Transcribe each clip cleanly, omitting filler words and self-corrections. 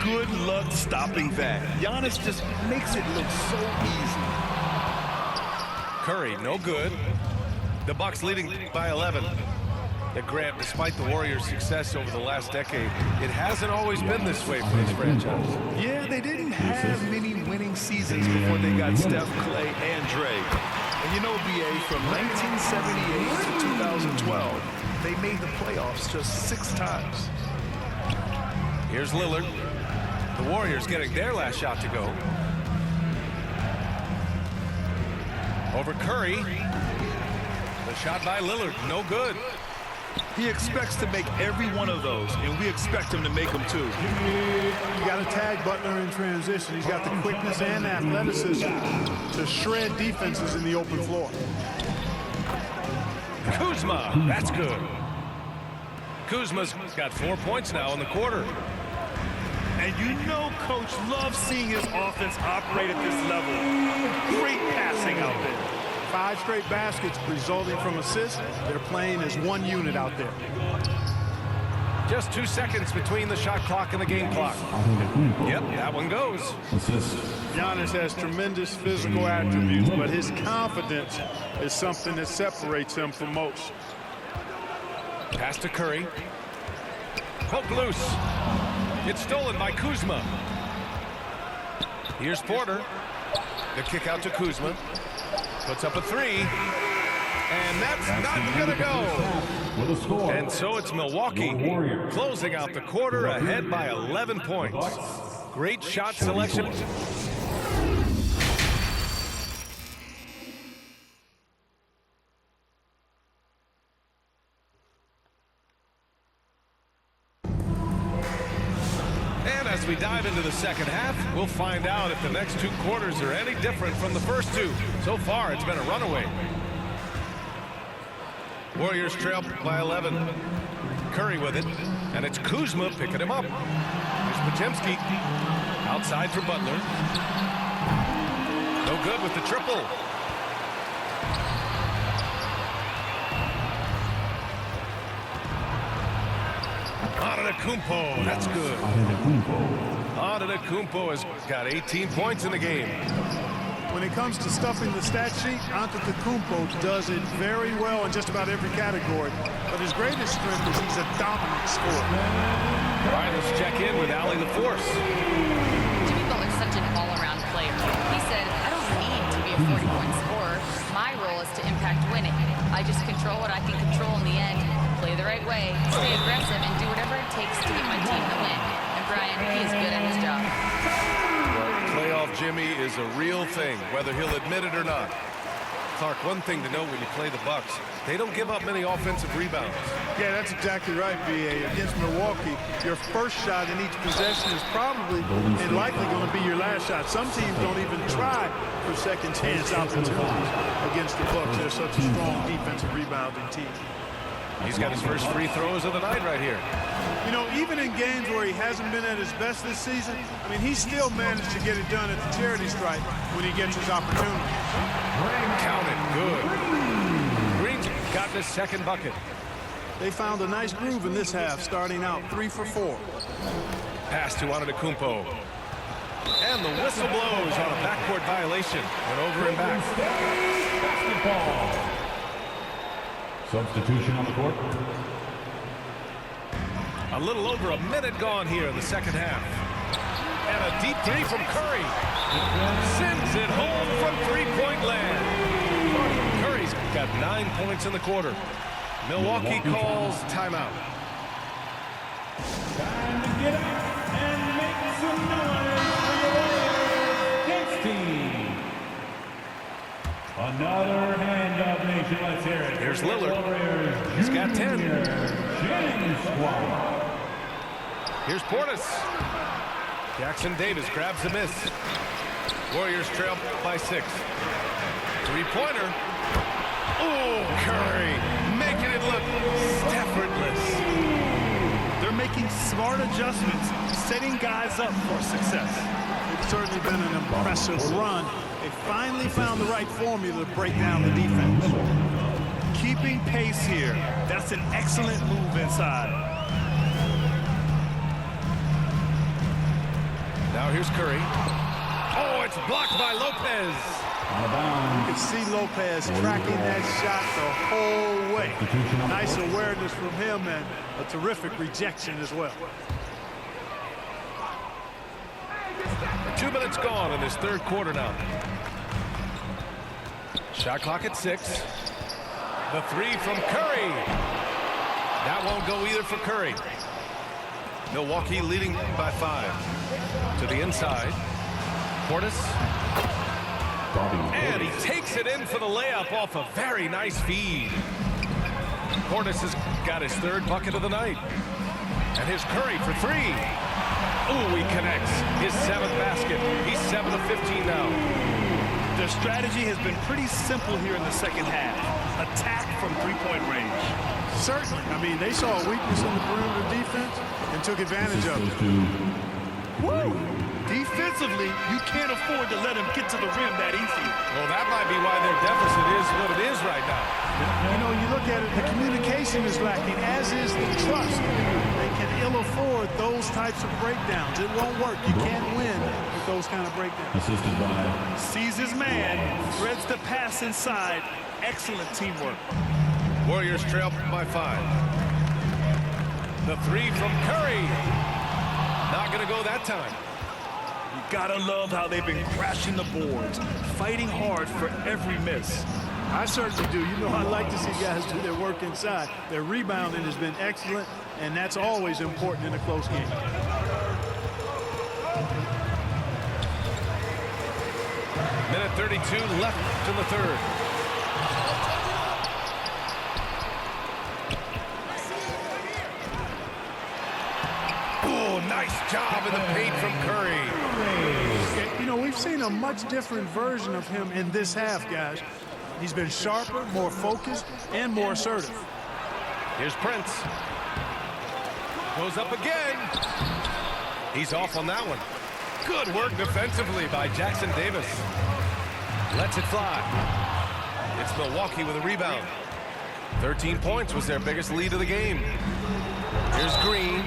good luck stopping that. Giannis just makes it look so easy. Curry, no good. The Bucks leading by 11. And Grant, despite the Warriors' success over the last decade, it hasn't always been this way for this franchise. Yeah, they didn't have many winning seasons before they got Steph, Clay, and Dre. And you know, BA, from 1978 to 2012, they made the playoffs just 6 times. Here's Lillard. The Warriors getting their last shot to go. Over Curry. The shot by Lillard, no good. He expects to make every one of those, and we expect him to make them too. You got to tag Butler in transition. He's got the quickness and athleticism to shred defenses in the open floor. Kuzma, that's good. Kuzma's got 4 points now in the quarter. And you know Coach loves seeing his offense operate at this level. Great passing out there. 5 straight baskets resulting from assists. They're playing as one unit out there. Just 2 seconds between the shot clock and the game clock. Yep, that one goes. Giannis has tremendous physical attributes, but his confidence is something that separates him from most. Pass to Curry. Poke loose. It's stolen by Kuzma. Here's Porter. The kick out to Kuzma. Puts up a 3. And that's not going to go. And so it's Milwaukee closing out the quarter ahead by 11 points. Great shot selection. As we dive into the second half, we'll find out if the next 2 quarters are any different from the first 2. So far, it's been a runaway. Warriors trail by 11. Curry with it, and it's Kuzma picking him up. Here's Podziemski. Outside for Butler. No good with the triple. Antetokounmpo, that's good. Antetokounmpo has got 18 points in the game. When it comes to stuffing the stat sheet, Antetokounmpo does it very well in just about every category. But his greatest strength is he's a dominant scorer. All right, let's check in with Allie the Force. Jimmy Butler's such an all-around player. He said, I don't need to be a 40-point scorer. My role is to impact winning. I just control what I can control in the end. Play the right way, stay aggressive, and do whatever it takes to get my team to win. And Brian, he is good at his job. Well, playoff Jimmy is a real thing, whether he'll admit it or not. Clark, one thing to know when you play the Bucks, they don't give up many offensive rebounds. Yeah, that's exactly right, B.A. Against Milwaukee, your first shot in each possession is probably and likely going to be your last shot. Some teams don't even try for second chance opportunities against the Bucks. They're such a strong defensive rebounding team. He's got his first free throws of the night right here. You know, even in games where he hasn't been at his best this season, I mean, he still managed to get it done at the charity stripe when he gets his opportunity. Count it, good. Green's got his second bucket. They found a nice groove in this half, starting out 3 for 4. Pass to Antetokounmpo. And the whistle blows on a backcourt violation. Went over and back. Basketball. Substitution on the court. A little over a minute gone here in the second half. And a deep 3 from Curry. Sends it home from three-point land. Curry's got 9 points in the quarter. Milwaukee calls timeout. Time to get up and make some noise for your Warriors team. Another hand of nation. Let's hear it. Here's Lillard. He's got 10. James Squad. Here's Portis. Jackson Davis grabs the miss. Warriors trail by 6. Three-pointer. Oh, Curry making it look effortless. They're making smart adjustments, setting guys up for success. It's certainly been an impressive run. They finally found the right formula to break down the defense. Keeping pace here. That's an excellent move inside. Now here's Curry. Oh, it's blocked by Lopez. You can see Lopez tracking that shot the whole way. Nice awareness from him and a terrific rejection as well. 2 minutes gone in this third quarter now. Shot clock at 6. The three from Curry. That won't go either for Curry. Milwaukee leading by 5. To the inside. Portis. And he takes it in for the layup off a very nice feed. Portis has got his third bucket of the night. And here's Curry for 3. Ooh, he connects. His 7th basket. He's 7 of 15 now. Their strategy has been pretty simple here in the second half. Attack from three-point range. Certainly. I mean, they saw a weakness in the perimeter defense and took advantage of it. Woo! Defensively, you can't afford to let him get to the rim that easily. Well, that might be why their deficit is what it is right now. You know, you look at it, the communication is lacking, as is the trust. They can ill afford those types of breakdowns. It won't work. You can't win with those kind of breakdowns. Assisted by Sees his man, threads the pass inside. Excellent teamwork. Warriors trail by 5. The 3 from Curry. Not going to go that time. You gotta love how they've been crashing the boards, fighting hard for every miss. I certainly do. You know, I like to see guys do their work inside. Their rebounding has been excellent, and that's always important in a close game. Minute 32 left in the third. Oh, nice job in the paint from Curry. You know, we've seen a much different version of him in this half, guys. He's been sharper, more focused, and more assertive. Here's Prince. Goes up again. He's off on that one. Good work defensively by Jackson Davis. Lets it fly. It's Milwaukee with a rebound. 13 points was their biggest lead of the game. Here's Green.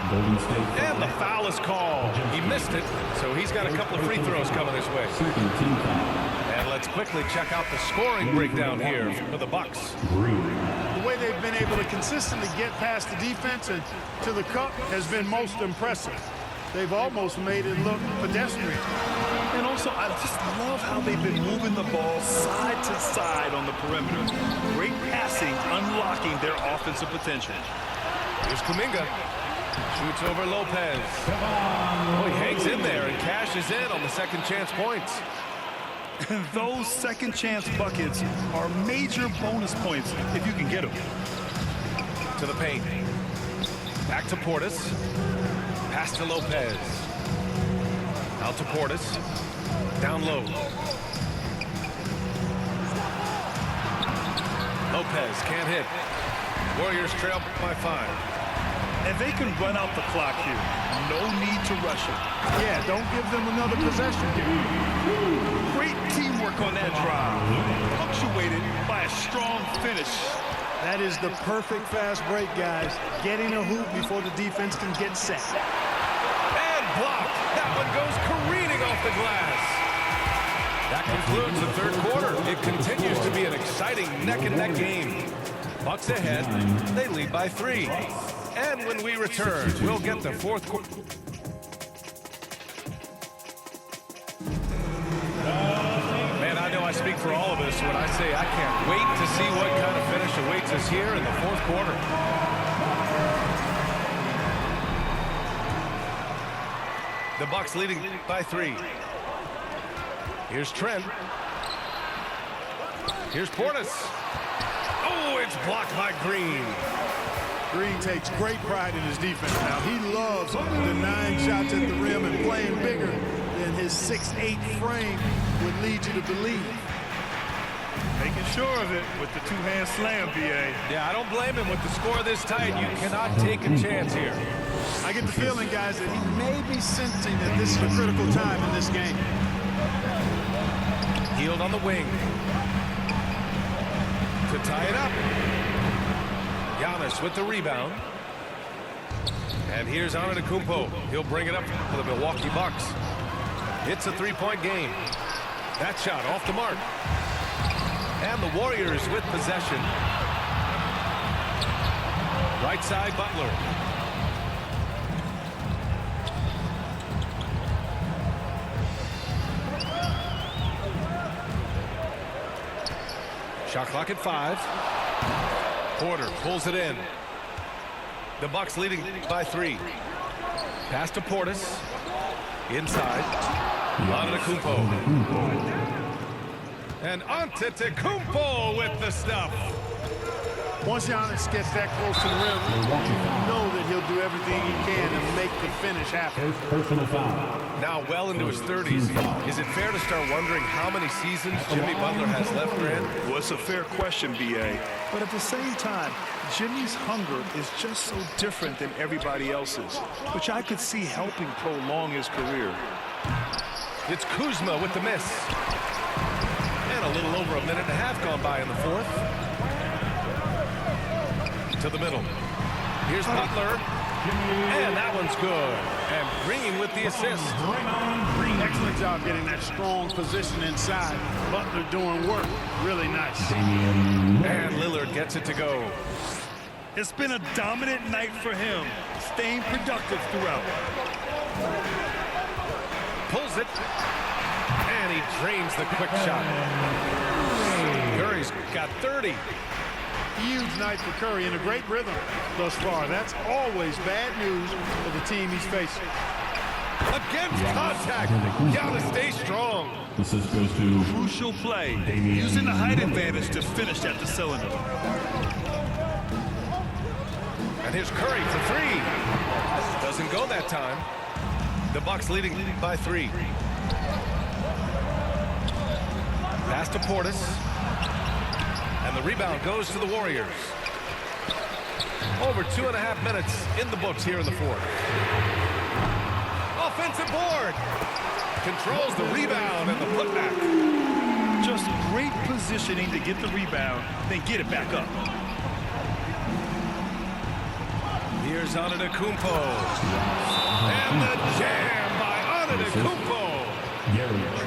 Golden State. And the foul is called. He missed it, so he's got a couple of free throws coming his way. Second team foul. And let's quickly check out the scoring breakdown here for the Bucks. Green. The way they've been able to consistently get past the defense and to the cup has been most impressive. They've almost made it look pedestrian. And also, I just love how they've been moving the ball side to side on the perimeter. Great passing, unlocking their offensive potential. Here's Kuminga. Shoots over Lopez. Oh, he hangs in there and cashes in on the second chance points. Those second chance buckets are major bonus points if you can get them. To the paint. Back to Portis. Pass to Lopez. Out to Portis. Down low. Lopez can't hit. Warriors trail by 5. And they can run out the clock here. No need to rush it. Yeah, don't give them another possession here. Great teamwork on that drive. Punctuated by a strong finish. That is the perfect fast break, guys. Getting a hoop before the defense can get set. And blocked. That one goes careening off the glass. That concludes the third quarter. It continues to be an exciting neck-and-neck game. Bucks ahead. They lead by 3. And when we return, we'll get the fourth quarter. Man, I know I speak for all of us when I say I can't wait to see what kind of finish awaits us here in the fourth quarter. The Bucks leading by 3. Here's Trent. Here's Portis. Oh, it's blocked by Green. Green takes great pride in his defense now. He loves denying shots at the rim and playing bigger than his 6'8" frame would lead you to believe. Making sure of it with the two-hand slam, BA. Yeah, I don't blame him with the score this tight. You cannot take a chance here. I get the feeling, guys, that he may be sensing that this is a critical time in this game. Hield on the wing. To tie it up. Giannis with the rebound. And here's Antetokounmpo. He'll bring it up for the Milwaukee Bucks. It's a three-point game. That shot off the mark. And the Warriors with possession. Right side, Butler. Shot clock at 5. Porter pulls it in. The Bucks leading by 3. Pass to Portis. Inside. Antetokounmpo. And Antetokounmpo with the stuff. Once Giannis gets that close to the rim, you know that he'll do everything he can to make the finish happen. Personal foul. Now well into his 30s. Is it fair to start wondering how many seasons Jimmy Butler has left, Grant? Well, it's a fair question, B.A. But at the same time, Jimmy's hunger is just so different than everybody else's, which I could see helping prolong his career. It's Kuzma with the miss. And a little over a minute and a half gone by in the fourth. To the middle. Here's Butler. And that one's good. And Green with the assist. Excellent job getting that strong position inside. Butler doing work. Really nice. And Lillard gets it to go. It's been a dominant night for him, staying productive throughout. Pulls it. And he drains the quick shot. Curry's got 30. Huge night for Curry and a great rhythm thus far. That's always bad news for the team he's facing. Against contact. Gotta stay strong. Assist goes to Crucial play, using the height advantage to finish at the cylinder. And here's Curry for 3. Doesn't go that time. The Bucks leading by 3. Pass to Portis. And the rebound goes to the Warriors. Over 2.5 minutes in the books here in the fourth. Offensive board. Controls the rebound and the putback. Just great positioning to get the rebound, then get it back up. Here's Antetokounmpo. And the jam by Antetokounmpo.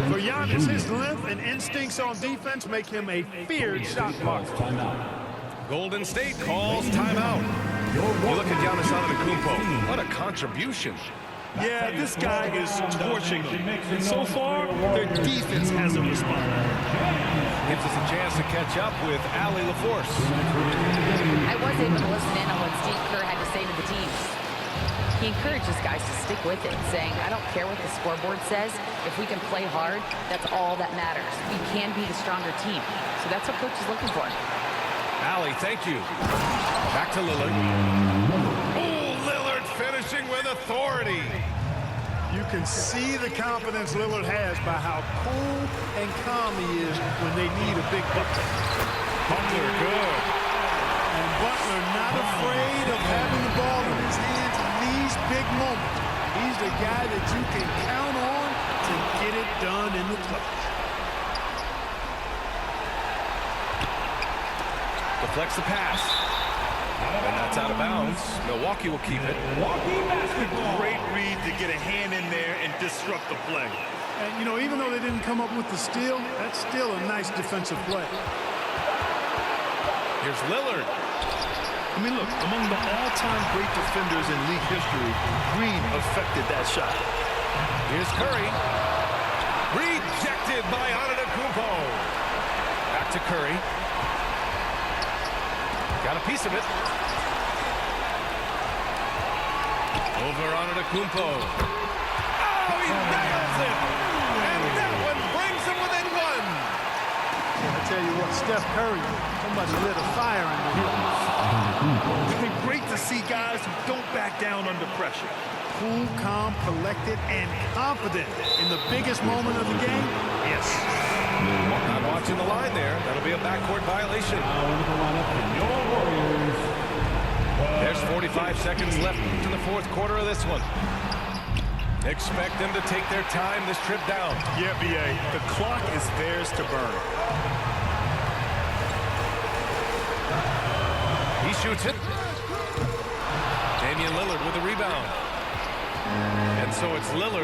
For Giannis, his length and instincts on defense make him a feared shot blocker. Golden State calls timeout. You look at Giannis Antetokounmpo. What a contribution. Yeah, this guy is torching them. And so far, their defense hasn't responded. Gives us a chance to catch up with Allie LaForce. I was able to listen in on what Steve Kerr had to say to the team. He encourages guys to stick with it, saying, I don't care what the scoreboard says. If we can play hard, that's all that matters. We can be the stronger team. So that's what Coach is looking for. Allie, thank you. Back to Lillard. Oh, Lillard finishing with authority. You can see the confidence Lillard has by how cool and calm he is when they need a big bucket. Butler, good. And Butler not afraid of having the ball in his hands in these big moments. He's the guy that you can count on to get it done in the clutch. Deflects the pass. And that's out of bounds. Milwaukee will keep it. Milwaukee basketball. Great read to get a hand in there and disrupt the play. And, you know, even though they didn't come up with the steal, that's still a nice defensive play. Here's Lillard. I mean, look, among the all-time great defenders in league history, Green affected that shot. Here's Curry. Rejected by Antetokounmpo. Back to Curry. Got a piece of it. Over Antetokounmpo. Oh, he nails it! And that one brings him within 1. I tell you what, Steph Curry, somebody lit a fire under him. It's been great to see guys who don't back down under pressure. Cool, calm, collected, and confident in the biggest moment of the game. Yes. Not watching the line there. That'll be a backcourt violation. There's 45 seconds left in the fourth quarter of this one. Expect them to take their time this trip down. Yeah, B.A. The clock is theirs to burn. He shoots it. Damian Lillard with a rebound. And so it's Lillard.